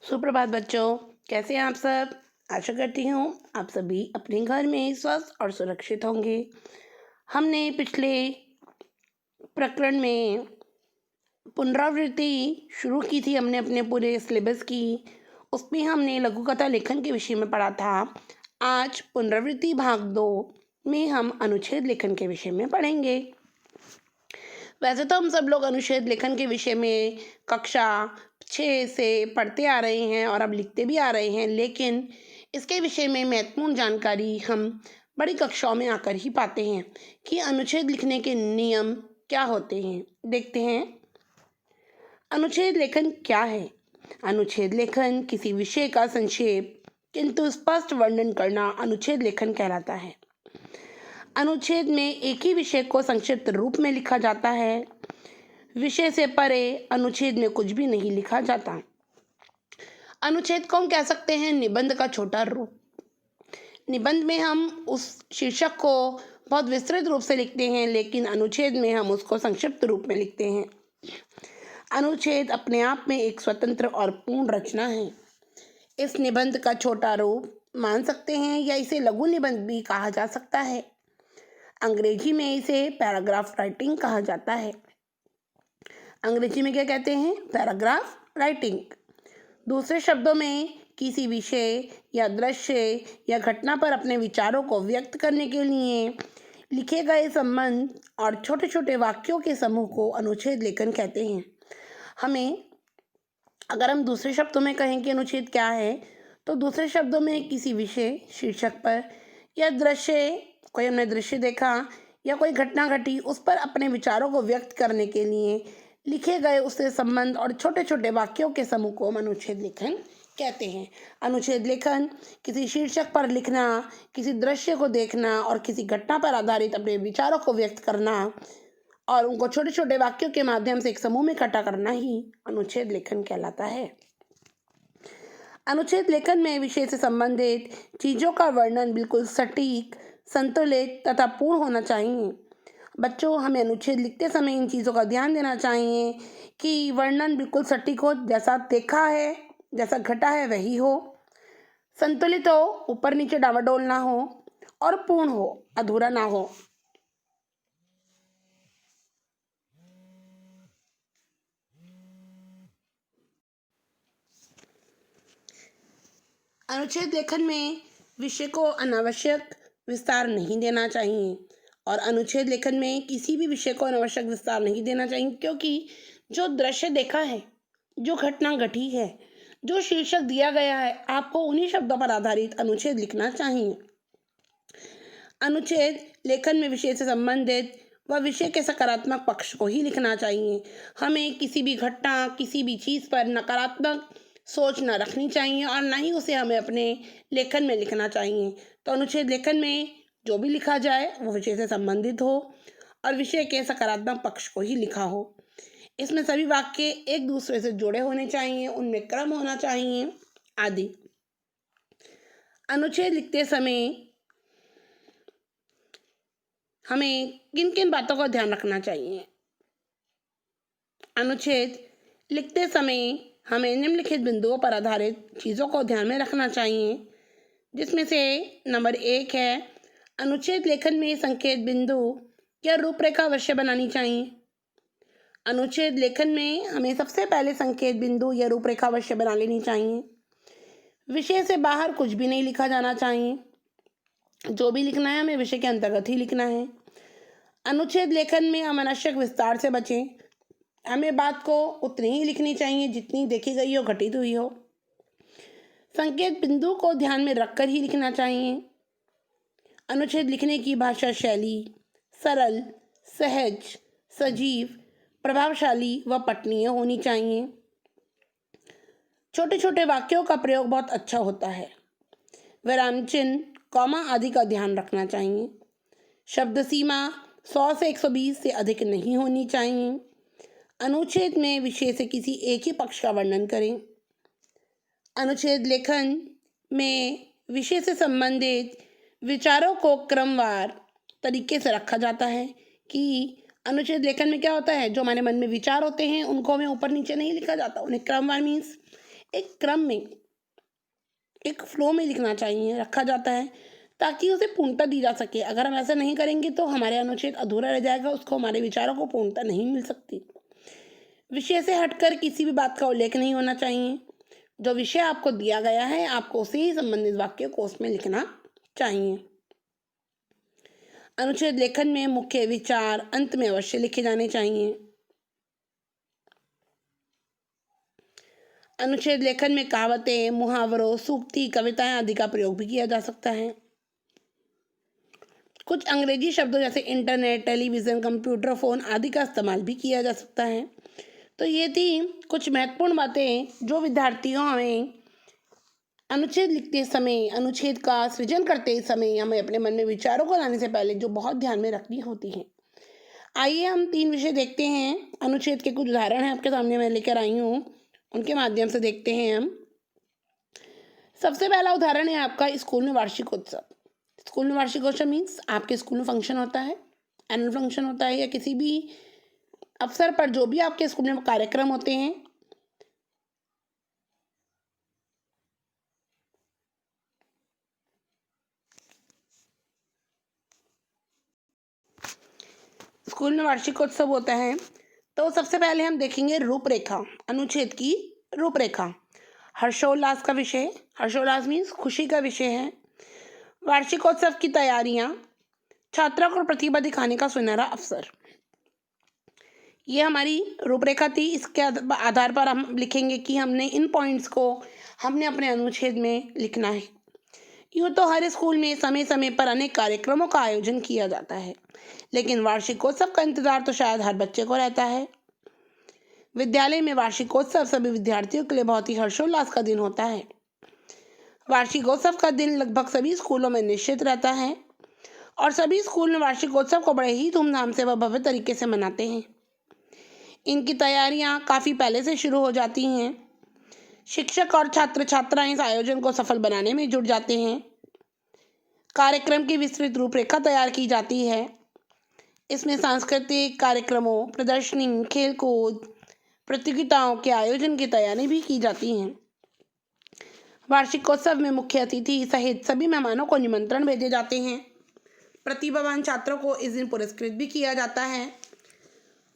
सुप्रभात बच्चों, कैसे हैं आप सब। आशा करती हूँ आप सभी अपने घर में स्वस्थ और सुरक्षित होंगे। हमने पिछले प्रकरण में पुनरावृत्ति शुरू की थी, हमने अपने पूरे सिलेबस की। उसमें हमने लघु कथा लेखन के विषय में पढ़ा था। आज पुनरावृत्ति भाग 2 में हम अनुच्छेद लेखन के विषय में पढ़ेंगे। वैसे तो हम सब लोग अनुच्छेद लेखन के विषय में कक्षा 6 से पढ़ते आ रहे हैं और अब लिखते भी आ रहे हैं, लेकिन इसके विषय में महत्वपूर्ण जानकारी हम बड़ी कक्षाओं में आकर ही पाते हैं कि अनुच्छेद लिखने के नियम क्या होते हैं। देखते हैं अनुच्छेद लेखन क्या है। अनुच्छेद लेखन किसी विषय का संक्षेप किंतु स्पष्ट वर्णन करना अनुच्छेद लेखन कहलाता है। अनुच्छेद में एक ही विषय को संक्षिप्त रूप में लिखा जाता है। विषय से परे अनुच्छेद में कुछ भी नहीं लिखा जाता। अनुच्छेद को हम कह सकते हैं निबंध का छोटा रूप। निबंध में हम उस शीर्षक को बहुत विस्तृत रूप से लिखते हैं, लेकिन अनुच्छेद में हम उसको संक्षिप्त रूप में लिखते हैं। अनुच्छेद अपने आप में एक स्वतंत्र और पूर्ण रचना है। इस निबंध का छोटा रूप मान सकते हैं या इसे लघु निबंध भी कहा जा सकता है। अंग्रेजी में इसे पैराग्राफ राइटिंग कहा जाता है। अंग्रेजी में क्या कहते हैं? Paragraph writing. दूसरे शब्दों में किसी विषय या दृश्य या घटना पर अपने विचारों को व्यक्त करने के लिए लिखे गए संबंध और छोटे छोटे वाक्यों के समूह को अनुच्छेद लेखन कहते हैं। अगर हम दूसरे शब्दों में कहें कि अनुच्छेद क्या है, तो दूसरे शब्दों में किसी विषय, शीर्षक पर या दृश्य, कोई हमने दृश्य देखा या कोई घटना घटी, उस पर अपने विचारों को व्यक्त करने के लिए लिखे गए उससे संबंध और छोटे छोटे वाक्यों के समूह को हम अनुच्छेद लेखन कहते हैं। अनुच्छेद लेखन किसी शीर्षक पर लिखना, किसी दृश्य को देखना और किसी घटना पर आधारित अपने विचारों को व्यक्त करना और उनको छोटे छोटे वाक्यों के माध्यम से एक समूह में इकट्ठा करना ही अनुच्छेद लेखन कहलाता है। अनुच्छेद लेखन में विषय से संबंधित चीज़ों का वर्णन बिल्कुल सटीक, संतुलित तथा पूर्ण होना चाहिए। बच्चों, हमें अनुच्छेद लिखते समय इन चीज़ों का ध्यान देना चाहिए कि वर्णन बिल्कुल सटीक हो, जैसा देखा है, जैसा घटा है वही हो, संतुलित हो, ऊपर नीचे डावाडोल ना हो और पूर्ण हो, अधूरा ना हो। अनुच्छेद लेखन में विषय को अनावश्यक विस्तार नहीं देना चाहिए और अनुच्छेद लेखन में किसी भी विषय को अनावश्यक विस्तार नहीं देना चाहिए, क्योंकि जो दृश्य देखा है, जो घटना घटी है, जो शीर्षक दिया गया है, आपको उन्हीं शब्दों पर आधारित अनुच्छेद लिखना चाहिए। अनुच्छेद लेखन में विषय से संबंधित व विषय के सकारात्मक पक्ष को ही लिखना चाहिए। हमें किसी भी घटना, किसी भी चीज़ पर नकारात्मक सोच न रखनी चाहिए और ना ही उसे हमें अपने लेखन में लिखना चाहिए। तो अनुच्छेद लेखन में जो भी लिखा जाए वो विषय से संबंधित हो और विषय के सकारात्मक पक्ष को ही लिखा हो। इसमें सभी वाक्य एक दूसरे से जुड़े होने चाहिए, उनमें क्रम होना चाहिए आदि। अनुच्छेद लिखते समय हमें किन किन बातों का ध्यान रखना चाहिए? अनुच्छेद लिखते समय हमें निम्नलिखित बिंदुओं पर आधारित चीज़ों को ध्यान में रखना चाहिए, जिसमें से नंबर 1 है, अनुच्छेद लेखन में संकेत बिंदु या रूपरेखा अवश्य बनानी चाहिए। अनुच्छेद लेखन में हमें सबसे पहले संकेत बिंदु या रूपरेखा अवश्य बना लेनी चाहिए। विषय से बाहर कुछ भी नहीं लिखा जाना चाहिए। जो भी लिखना है हमें विषय के अंतर्गत ही लिखना है। अनुच्छेद लेखन में हम अनावश्यक विस्तार से बचें। हमें बात को उतनी ही लिखनी चाहिए जितनी देखी गई हो, घटित हुई हो। संकेत बिंदु को ध्यान में रखकर ही लिखना चाहिए। अनुच्छेद लिखने की भाषा शैली सरल, सहज, सजीव, प्रभावशाली व पठनीय होनी चाहिए। छोटे छोटे वाक्यों का प्रयोग बहुत अच्छा होता है। विराम चिन्ह, कॉमा आदि का ध्यान रखना चाहिए। शब्द सीमा 100 से 120 से अधिक नहीं होनी चाहिए। अनुच्छेद में विषय से किसी एक ही पक्ष का वर्णन करें। अनुच्छेद लेखन में विषय से संबंधित विचारों को क्रमवार तरीके से रखा जाता है कि अनुच्छेद लेखन में क्या होता है, जो हमारे मन में विचार होते हैं उनको हमें ऊपर नीचे नहीं लिखा जाता, उन्हें क्रमवार मीन्स एक क्रम में, एक फ्लो में लिखना चाहिए, रखा जाता है, ताकि उसे पूर्णता दी जा सके। अगर हम ऐसा नहीं करेंगे तो हमारे अनुच्छेद अधूरा रह जाएगा, उसको हमारे विचारों को पूर्णता नहीं मिल सकती। विषय से हटकर किसी भी बात का उल्लेख नहीं होना चाहिए। जो विषय आपको दिया गया है, आपको उसे ही संबंधित वाक्य को उसमें लिखना चाहिए। अनुच्छेद लेखन में मुख्य विचार अंत में अवश्य लिखे जाने चाहिए। अनुच्छेद लेखन में कहावतें, मुहावरों, सूक्ति, कविताएं आदि का प्रयोग भी किया जा सकता है। कुछ अंग्रेजी शब्दों जैसे इंटरनेट, टेलीविज़न, कंप्यूटर, फ़ोन आदि का इस्तेमाल भी किया जा सकता है। तो ये थी कुछ महत्वपूर्ण बातें जो विद्यार्थियों हमें अनुच्छेद लिखते समय, अनुच्छेद का सृजन करते समय हमें अपने मन में विचारों को लाने से पहले जो बहुत ध्यान में रखनी होती हैं। आइए हम 3 विषय देखते हैं। अनुच्छेद के कुछ उदाहरण हैं आपके सामने मैं लेकर आई हूँ, उनके माध्यम से देखते हैं हम। सबसे पहला उदाहरण है आपका स्कूल में वार्षिकोत्सव। स्कूल में वार्षिकोत्सव मीन्स आपके स्कूल में फंक्शन होता है, एनुअल फंक्शन होता है, या किसी भी अवसर पर जो भी आपके स्कूल में कार्यक्रम होते हैं। स्कूल में वार्षिकोत्सव होता है तो सबसे पहले हम देखेंगे रूपरेखा, अनुच्छेद की रूपरेखा। हर्षोल्लास का विषय, हर्षोल्लास मीन्स खुशी का विषय है। वार्षिकोत्सव की तैयारियां, छात्रों को प्रतिभा दिखाने का सुनहरा अवसर। ये हमारी रूपरेखा थी। इसके आधार पर हम लिखेंगे कि हमने इन पॉइंट्स को हमने अपने अनुच्छेद में लिखना है। यूँ तो हर स्कूल में समय समय पर अनेक कार्यक्रमों का आयोजन किया जाता है, लेकिन वार्षिकोत्सव का इंतजार तो शायद हर बच्चे को रहता है। विद्यालय में वार्षिकोत्सव सभी विद्यार्थियों के लिए बहुत ही हर्षोल्लास का दिन होता है। वार्षिकोत्सव का दिन लगभग सभी स्कूलों में निश्चित रहता है और सभी स्कूल में वार्षिकोत्सव को बड़े ही धूमधाम से व भव्य तरीके से मनाते हैं। इनकी तैयारियां काफ़ी पहले से शुरू हो जाती हैं। शिक्षक और छात्र छात्राएं इस आयोजन को सफल बनाने में जुट जाते हैं। कार्यक्रम की विस्तृत रूपरेखा तैयार की जाती है। इसमें सांस्कृतिक कार्यक्रमों, प्रदर्शनी, खेलकूद, प्रतियोगिताओं के आयोजन की तैयारी भी की जाती हैं। वार्षिकोत्सव में मुख्य अतिथि सहित सभी मेहमानों को निमंत्रण भेजे जाते हैं। प्रतिभावान छात्रों को इस दिन पुरस्कृत भी किया जाता है।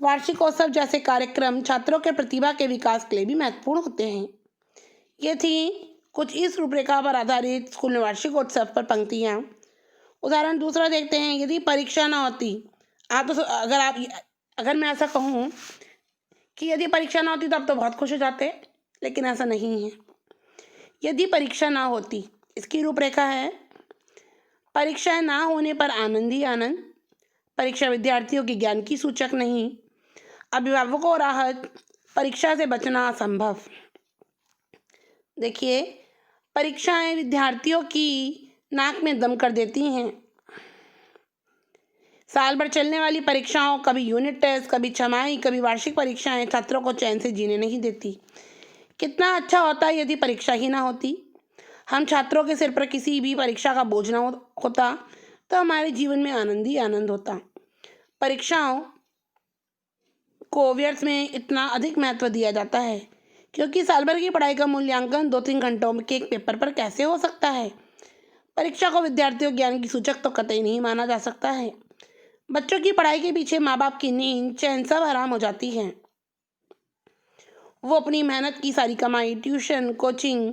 वार्षिकोत्सव जैसे कार्यक्रम छात्रों के प्रतिभा के विकास के लिए भी महत्वपूर्ण होते हैं। ये थी कुछ इस रूपरेखा पर आधारित स्कूल में वार्षिकोत्सव पर पंक्तियाँ। उदाहरण दूसरा देखते हैं। यदि परीक्षा ना होती, अगर मैं ऐसा कहूँ कि यदि परीक्षा ना होती तो आप तो बहुत खुश हो जाते, लेकिन ऐसा नहीं है। यदि परीक्षा ना होती, इसकी रूपरेखा है। परीक्षाएं ना होने पर आनंद ही आनंद। परीक्षा विद्यार्थियों के ज्ञान की सूचक नहीं। अभिभावकों को राहत। परीक्षा से बचना असंभव। देखिए, परीक्षाएं विद्यार्थियों की नाक में दम कर देती हैं। साल भर चलने वाली परीक्षाओं, कभी यूनिट टेस्ट, कभी छमाही, कभी वार्षिक परीक्षाएं छात्रों को चैन से जीने नहीं देती। कितना अच्छा होता है यदि परीक्षा ही ना होती। हम छात्रों के सिर पर किसी भी परीक्षा का बोझ ना होता तो हमारे जीवन में आनंद ही आनंद होता। परीक्षाओं को व्यर्थ में इतना अधिक महत्व दिया जाता है क्योंकि साल भर की पढ़ाई का मूल्यांकन 2-3 घंटों के एक पेपर पर कैसे हो सकता है। परीक्षा को विद्यार्थियों ज्ञान की सूचक तो कतई नहीं माना जा सकता है। बच्चों की पढ़ाई के पीछे माँ बाप की नींद, चैन सब हराम हो जाती है। वो अपनी मेहनत की सारी कमाई ट्यूशन, कोचिंग